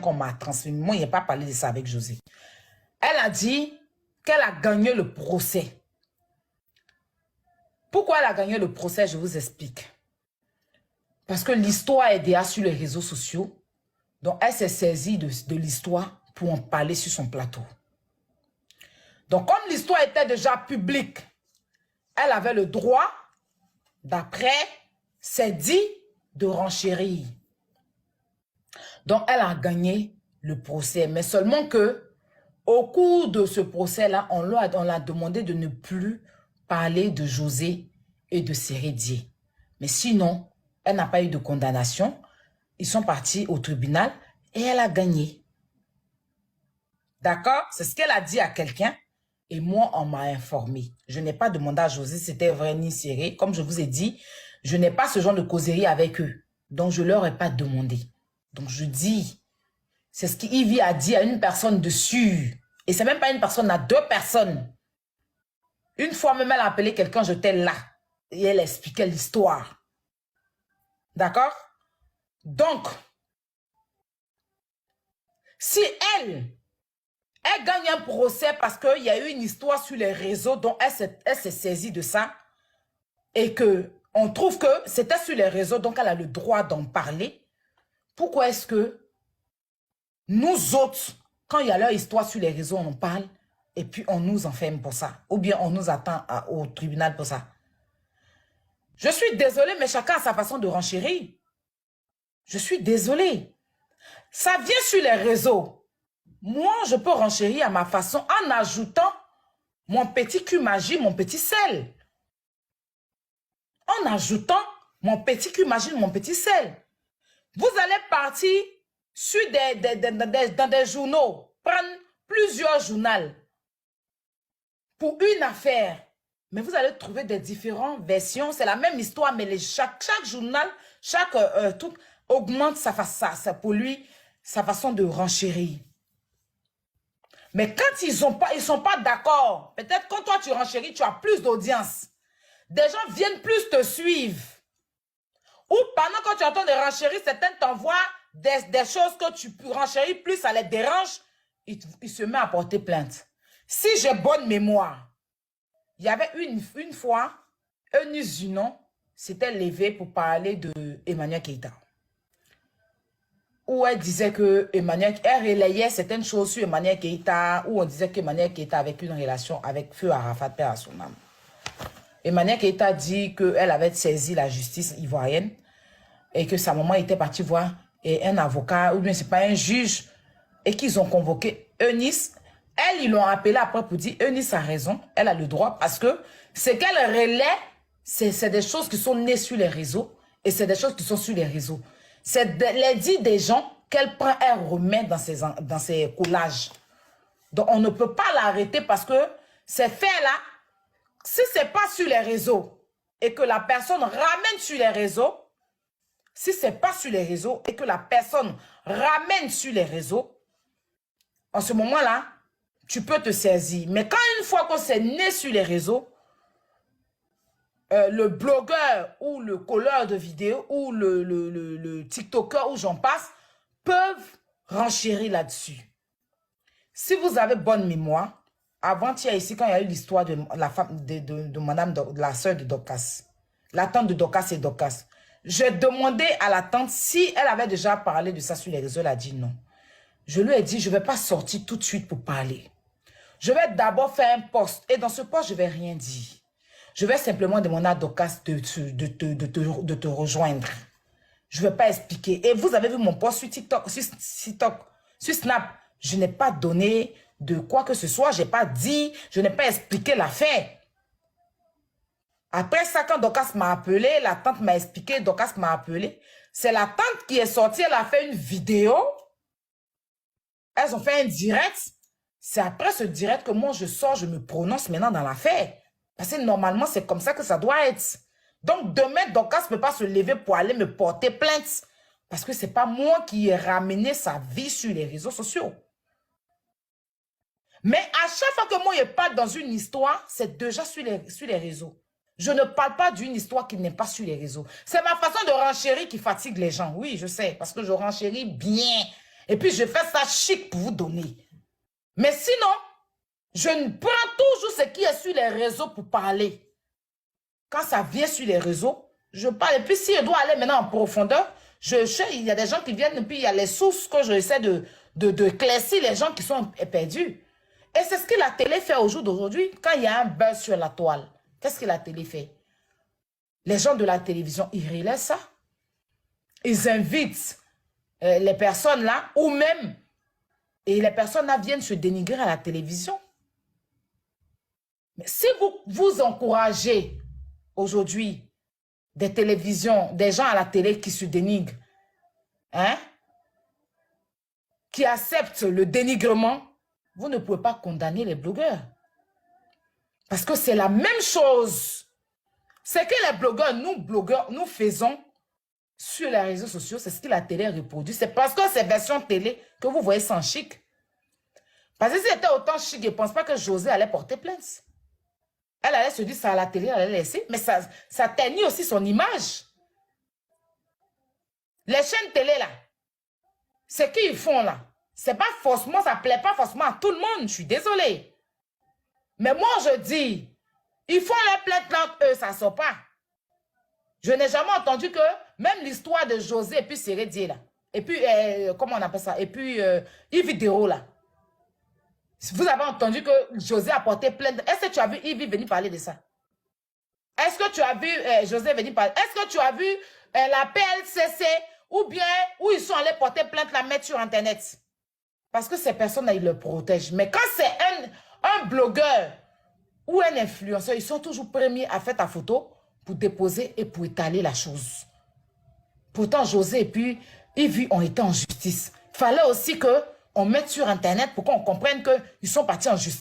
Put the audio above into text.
qu'on m'a transmis. Moi, il n'y a pas parlé de ça avec José. Elle a dit qu'elle a gagné le procès. Pourquoi elle a gagné le procès, je vous explique. Parce que l'histoire est déjà sur les réseaux sociaux. Donc, elle s'est saisie de l'histoire pour en parler sur son plateau. Donc, comme l'histoire était déjà publique, elle avait le droit, d'après, c'est dit, de renchérir. Donc, elle a gagné le procès. Mais seulement que, au cours de ce procès-là, on l'a demandé de ne plus parler de José et de Sérédier. Mais sinon, elle n'a pas eu de condamnation. Ils sont partis au tribunal et elle a gagné. D'accord? C'est ce qu'elle a dit à quelqu'un. Et moi, on m'a informé. Je n'ai pas demandé à José si c'était vrai ni serré. Comme je vous ai dit, je n'ai pas ce genre de causerie avec eux. Donc, je ne leur ai pas demandé. Donc, je dis, c'est ce qu'Ivy a dit à une personne dessus. Et c'est même pas une personne, à deux personnes. Une fois même, elle a appelé quelqu'un, j'étais là. Et elle expliquait l'histoire. D'accord? Donc, si elle gagne un procès parce qu'il y a eu une histoire sur les réseaux dont elle s'est saisie de ça et qu'on trouve que c'était sur les réseaux, donc elle a le droit d'en parler. Pourquoi est-ce que nous autres, quand il y a leur histoire sur les réseaux, on en parle et puis on nous enferme pour ça? Ou bien on nous attend au tribunal pour ça? Je suis désolée, mais chacun a sa façon de renchérir. Je suis désolée. Ça vient sur les réseaux. Moi, je peux renchérir à ma façon en ajoutant mon petit cul magie, mon petit sel. En ajoutant mon petit cul magie, mon petit sel. Vous allez partir sur dans des journaux, prendre plusieurs journaux pour une affaire. Mais vous allez trouver des différentes versions. C'est la même histoire, mais chaque journal, chaque truc augmente pour lui, sa façon de renchérir. Mais quand ils sont pas d'accord, peut-être quand toi tu renchéris, tu as plus d'audience. Des gens viennent plus te suivre. Ou pendant que tu entends de renchérir, certains t'envoient des choses que tu peux renchérir plus, ça les dérange, ils se mettent à porter plainte. Si j'ai bonne mémoire, il y avait une fois, Eunice Zunon s'était levée pour parler de Emmanuel Keïta. Où elle disait que elle relayait certaines choses sur Emmanuel Keïta, où on disait qu'Emmanuel Keïta avait une relation avec Feu Arafat, père à son âme. Emmanuel Keïta dit qu'elle avait saisi la justice ivoirienne et que sa maman était partie voir un avocat, ou bien c'est pas un juge, et qu'ils ont convoqué Eunice. Elle, ils l'ont appelé après pour dire Eunice a raison, elle a le droit, parce que ce qu'elle relaie, c'est des choses qui sont nées sur les réseaux, et c'est des choses qui sont sur les réseaux. C'est les dits des gens qu'elle prend, elle remet dans ses collages. Donc, on ne peut pas l'arrêter parce que ces faits-là, si ce n'est pas sur les réseaux et que la personne ramène sur les réseaux, si ce n'est pas sur les réseaux et que la personne ramène sur les réseaux, en ce moment-là, tu peux te saisir. Mais quand une fois qu'on s'est né sur les réseaux, le blogueur ou le colleur de vidéos ou le TikToker ou j'en passe peuvent renchérir là-dessus. Si vous avez bonne mémoire, avant-hier ici, quand il y a eu l'histoire de la femme de madame, de la sœur de Dorcas, la tante de Dorcas et Dorcas, j'ai demandé à la tante si elle avait déjà parlé de ça sur les réseaux. Elle a dit non. Je lui ai dit, je ne vais pas sortir tout de suite pour parler. Je vais d'abord faire un post et dans ce post, je ne vais rien dire. Je vais simplement demander à Dorcas de te rejoindre. Je ne vais pas expliquer. Et vous avez vu mon post sur TikTok, sur Snap. Je n'ai pas donné de quoi que ce soit. Je n'ai pas dit, je n'ai pas expliqué l'affaire. Après ça, quand Dorcas m'a appelé, la tante m'a expliqué, Dorcas m'a appelé. C'est la tante qui est sortie, elle a fait une vidéo. Elles ont fait un direct. C'est après ce direct que moi je sors, je me prononce maintenant dans l'affaire. Parce que normalement, c'est comme ça que ça doit être. Donc, demain, Dorcas ne peut pas se lever pour aller me porter plainte. Parce que ce n'est pas moi qui ai ramené sa vie sur les réseaux sociaux. Mais à chaque fois que moi, je parle dans une histoire, c'est déjà sur les réseaux. Je ne parle pas d'une histoire qui n'est pas sur les réseaux. C'est ma façon de renchérir qui fatigue les gens. Oui, je sais, parce que je renchéris bien. Et puis, je fais ça chic pour vous donner. Mais sinon, je ne prends toujours ce qui est sur les réseaux pour parler. Quand ça vient sur les réseaux, je parle. Et puis, si je dois aller maintenant en profondeur, il y a des gens qui viennent, et puis il y a les sources que j'essaie de éclaircir les gens qui sont perdus. Et c'est ce que la télé fait au jour d'aujourd'hui. Quand il y a un buzz sur la toile, qu'est-ce que la télé fait? Les gens de la télévision, ils relaient ça. Ils invitent les personnes là, ou même, et les personnes là viennent se dénigrer à la télévision. Mais si vous encouragez aujourd'hui des télévisions, des gens à la télé qui se dénigrent, hein, qui acceptent le dénigrement, vous ne pouvez pas condamner les blogueurs. Parce que c'est la même chose. C'est que les blogueurs, nous faisons sur les réseaux sociaux, c'est ce que la télé reproduit. C'est parce que ces versions télé que vous voyez sans chic. Parce que si c'était autant chic, je ne pense pas que José allait porter plainte. Elle allait se dire ça à la télé, elle allait laisser, mais ça teignit aussi son image. Les chaînes télé là, c'est qu'ils font là. C'est pas forcément, ça plaît pas forcément à tout le monde, je suis désolée. Mais moi je dis, ils font les plaintes là, eux, ça sort pas. Je n'ai jamais entendu que même l'histoire de José et puis Sérédier là, et puis, comment on appelle ça, et puis Yves Dérault là. Vous avez entendu que José a porté plainte. Est-ce que tu as vu Yves venir parler de ça? Est-ce que tu as vu José venir parler? Est-ce que tu as vu la PLCC ou bien où ils sont allés porter plainte, la mettre sur Internet? Parce que ces personnes-là, ils le protègent. Mais quand c'est un blogueur ou un influenceur, ils sont toujours premiers à faire ta photo pour déposer et pour étaler la chose. Pourtant, José et puis Yves ont été en justice. Il fallait aussi qu'on mette sur Internet pour qu'on comprenne qu'ils sont partis en justice.